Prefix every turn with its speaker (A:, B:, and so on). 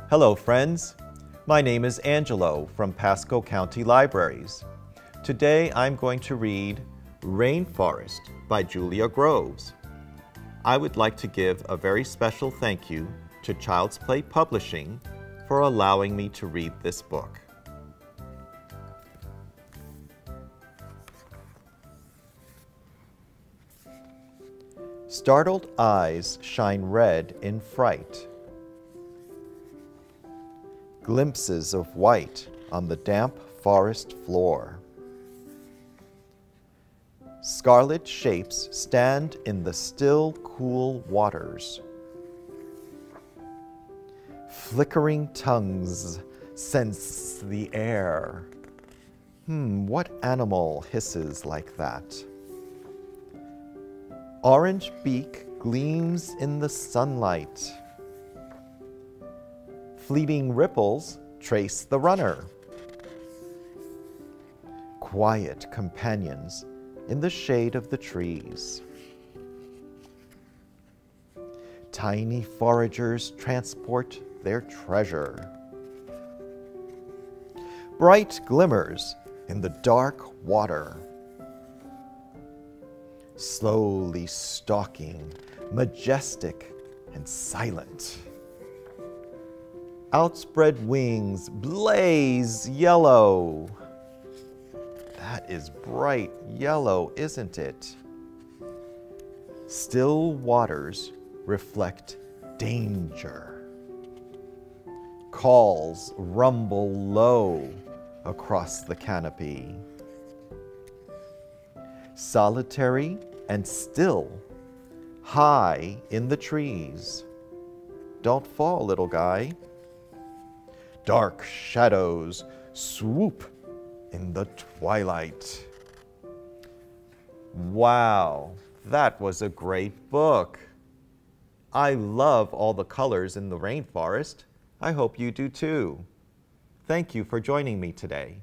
A: Hello friends, my name is Angelo from Pasco County Libraries. Today I'm going to read Rainforest by Julia Groves. I would like to give a very special thank you to Child's Play Publishing for allowing me to read this book. Startled eyes shine red in fright. Glimpses of white on the damp forest floor. Scarlet shapes stand in the still, cool waters. Flickering tongues sense the air. What animal hisses like that? Orange beak gleams in the sunlight. Fleeting ripples trace the runner. Quiet companions in the shade of the trees. Tiny foragers transport their treasure. Bright glimmers in the dark water. Slowly stalking, majestic and silent. Outspread wings blaze yellow. That is bright yellow, isn't it? Still waters reflect danger. Calls rumble low across the canopy. Solitary and still, high in the trees. Don't fall, little guy. Dark shadows swoop in the twilight. Wow, that was a great book. I love all the colors in the rainforest. I hope you do too. Thank you for joining me today.